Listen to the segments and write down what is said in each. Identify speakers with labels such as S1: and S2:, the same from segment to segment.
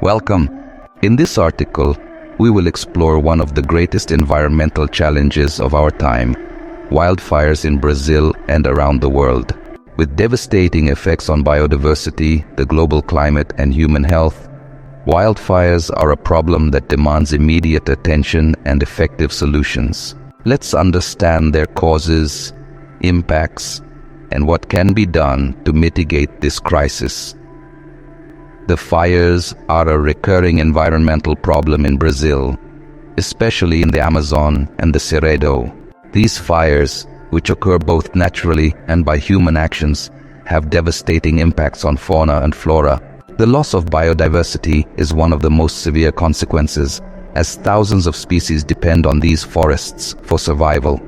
S1: Welcome. In this article, we will explore one of the greatest environmental challenges of our time, wildfires in Brazil and around the world. With devastating effects on biodiversity, the global climate, and human health, wildfires are a problem that demands immediate attention and effective solutions. Let's understand their causes, impacts, and what can be done to mitigate this crisis. The fires are a recurring environmental problem in Brazil, especially in the Amazon and the Cerrado. These fires, which occur both naturally and by human actions, have devastating impacts on fauna and flora. The loss of biodiversity is one of the most severe consequences, as thousands of species depend on these forests for survival.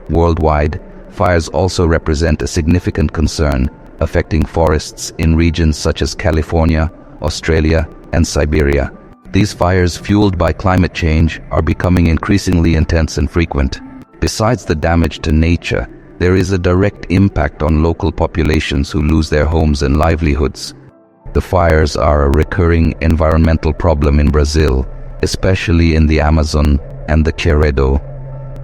S1: Worldwide, fires also represent a significant concern, affecting forests in regions such as California, Australia, and Siberia. These fires, fueled by climate change, are becoming increasingly intense and frequent. Besides the damage to nature, there is a direct impact on local populations who lose their homes and livelihoods. The fires are a recurring environmental problem in Brazil, especially in the Amazon and the Cerrado.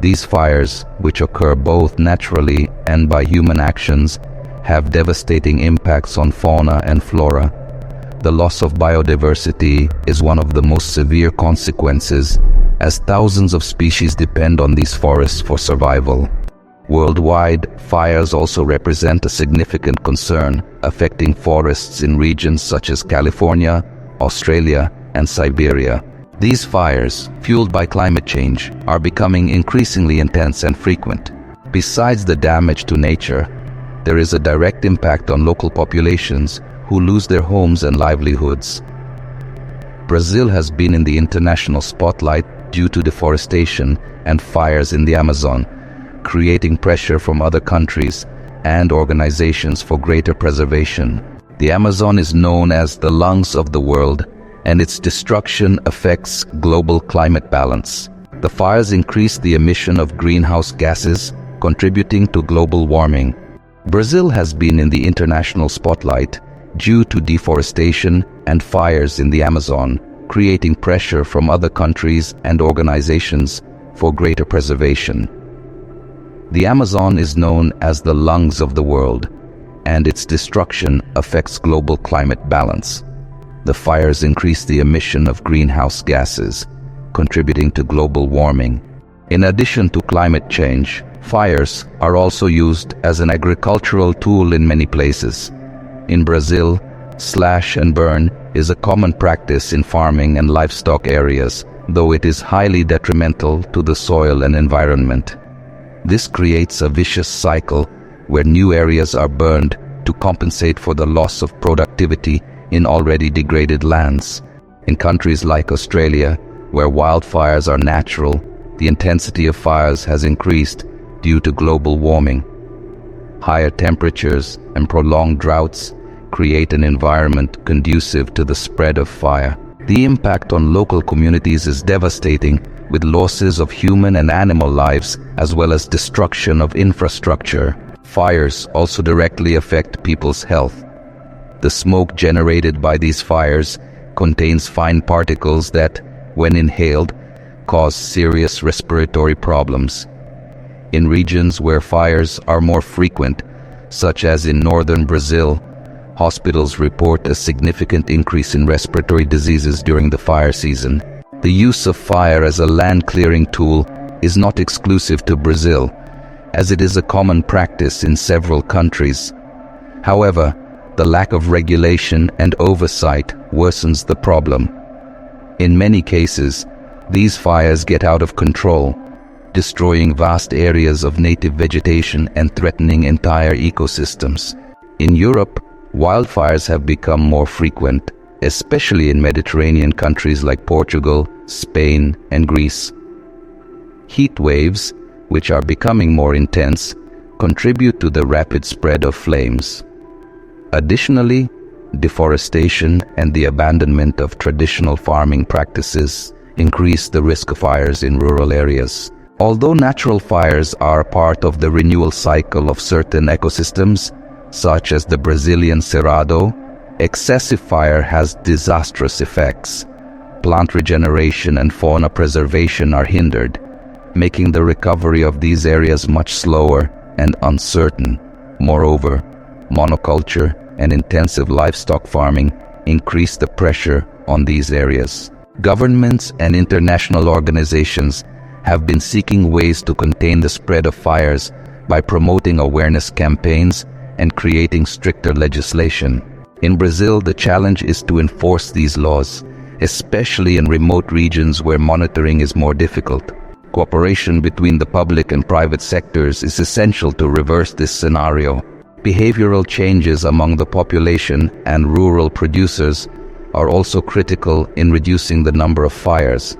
S1: These fires, which occur both naturally and by human actions, have devastating impacts on fauna and flora. The loss of biodiversity is one of the most severe consequences, as thousands of species depend on these forests for survival. Worldwide, fires also represent a significant concern, affecting forests in regions such as California, Australia, and Siberia. These fires, fueled by climate change, are becoming increasingly intense and frequent. Besides the damage to nature, there is a direct impact on local populations who lose their homes and livelihoods. Brazil has been in the international spotlight due to deforestation and fires in the Amazon, creating pressure from other countries and organizations for greater preservation. The Amazon is known as the lungs of the world, and its destruction affects global climate balance. The fires increase the emission of greenhouse gases, contributing to global warming. Brazil has been in the international spotlight due to deforestation and fires in the Amazon, creating pressure from other countries and organizations for greater preservation. The Amazon is known as the lungs of the world, and its destruction affects global climate balance. The fires increase the emission of greenhouse gases, contributing to global warming. In addition to climate change, fires are also used as an agricultural tool in many places. In Brazil, slash and burn is a common practice in farming and livestock areas, though it is highly detrimental to the soil and environment. This creates a vicious cycle where new areas are burned to compensate for the loss of productivity in already degraded lands. In countries like Australia, where wildfires are natural, the intensity of fires has increased due to global warming. Higher temperatures and prolonged droughts create an environment conducive to the spread of fire. The impact on local communities is devastating, with losses of human and animal lives, as well as destruction of infrastructure. Fires also directly affect people's health. The smoke generated by these fires contains fine particles that, when inhaled, cause serious respiratory problems. In regions where fires are more frequent, such as in northern Brazil, hospitals report a significant increase in respiratory diseases during the fire season. The use of fire as a land-clearing tool is not exclusive to Brazil, as it is a common practice in several countries. However, the lack of regulation and oversight worsens the problem. In many cases, these fires get out of control, destroying vast areas of native vegetation and threatening entire ecosystems. In Europe, wildfires have become more frequent, especially in Mediterranean countries like Portugal, Spain, and Greece. Heat waves, which are becoming more intense, contribute to the rapid spread of flames. Additionally, deforestation and the abandonment of traditional farming practices increase the risk of fires in rural areas. Although natural fires are part of the renewal cycle of certain ecosystems, such as the Brazilian Cerrado, Excessive fire has disastrous effects. Plant regeneration and fauna preservation are hindered, making the recovery of these areas much slower and uncertain. Moreover, monoculture and intensive livestock farming increase the pressure on these areas. Governments and international organizations have been seeking ways to contain the spread of fires by promoting awareness campaigns and creating stricter legislation. In Brazil, the challenge is to enforce these laws, especially in remote regions where monitoring is more difficult. Cooperation between the public and private sectors is essential to reverse this scenario. Behavioral changes among the population and rural producers are also critical in reducing the number of fires.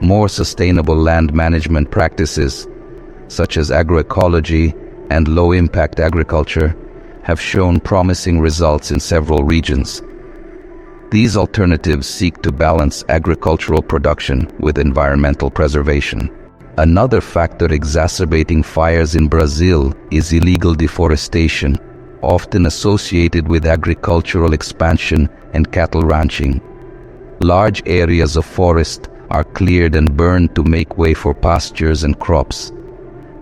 S1: More sustainable land management practices, such as agroecology and low-impact agriculture, have shown promising results in several regions. These alternatives seek to balance agricultural production with environmental preservation. Another factor exacerbating fires in Brazil is illegal deforestation, often associated with agricultural expansion and cattle ranching. Large areas of forest are cleared and burned to make way for pastures and crops.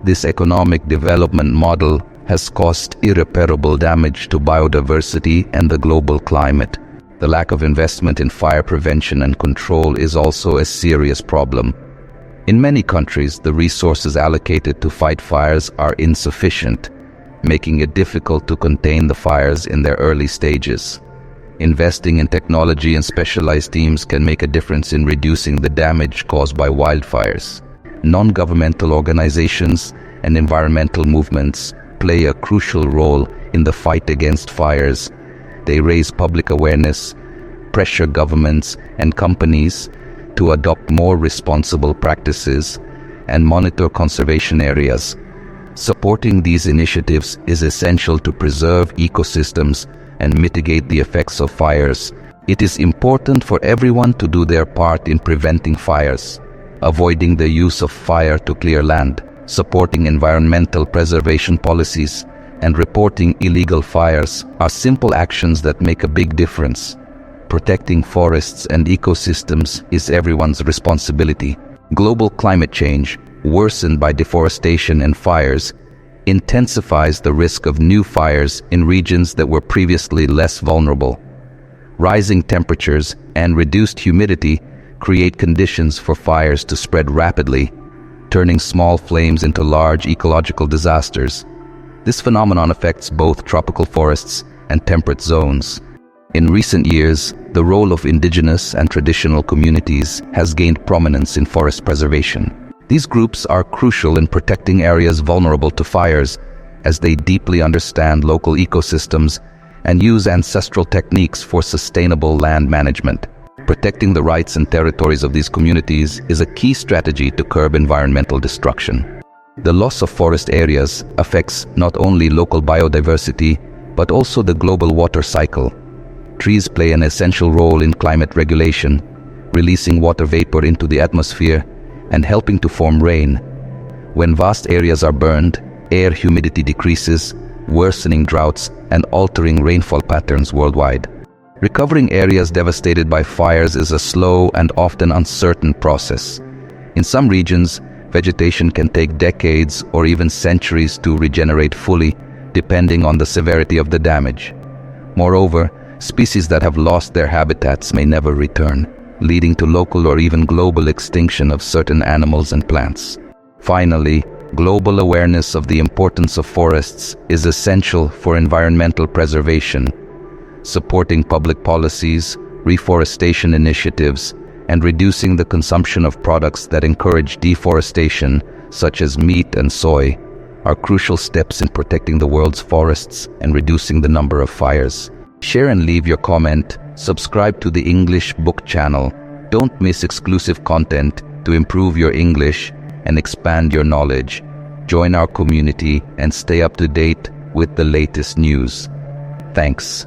S1: This economic development model has caused irreparable damage to biodiversity and the global climate. The lack of investment in fire prevention and control is also a serious problem. In many countries, the resources allocated to fight fires are insufficient, making it difficult to contain the fires in their early stages. Investing in technology and specialized teams can make a difference in reducing the damage caused by wildfires. Non-governmental organizations and environmental movements play a crucial role in the fight against fires. They raise public awareness, pressure governments and companies to adopt more responsible practices, and monitor conservation areas. Supporting these initiatives is essential to preserve ecosystems and mitigate the effects of fires. It is important for everyone to do their part in preventing fires. Avoiding the use of fire to clear land, supporting environmental preservation policies, and reporting illegal fires are simple actions that make a big difference. Protecting forests and ecosystems is everyone's responsibility. Global climate change, worsened by deforestation and fires, intensifies the risk of new fires in regions that were previously less vulnerable. Rising temperatures and reduced humidity create conditions for fires to spread rapidly, turning small flames into large ecological disasters. This phenomenon affects both tropical forests and temperate zones. In recent years, the role of indigenous and traditional communities has gained prominence in forest preservation. These groups are crucial in protecting areas vulnerable to fires, as they deeply understand local ecosystems and use ancestral techniques for sustainable land management. Protecting the rights and territories of these communities is a key strategy to curb environmental destruction. The loss of forest areas affects not only local biodiversity, but also the global water cycle. Trees play an essential role in climate regulation, releasing water vapor into the atmosphere and helping to form rain. When vast areas are burned, air humidity decreases, worsening droughts and altering rainfall patterns worldwide. Recovering areas devastated by fires is a slow and often uncertain process. In some regions, vegetation can take decades or even centuries to regenerate fully, depending on the severity of the damage. Moreover, species that have lost their habitats may never return, leading to local or even global extinction of certain animals and plants. Finally, global awareness of the importance of forests is essential for environmental preservation. Supporting public policies, reforestation initiatives, and reducing the consumption of products that encourage deforestation, such as meat and soy, are crucial steps in protecting the world's forests and reducing the number of fires. Share and leave your comment. Subscribe to the English Book channel. Don't miss exclusive content to improve your English and expand your knowledge. Join our community and stay up to date with the latest news. Thanks.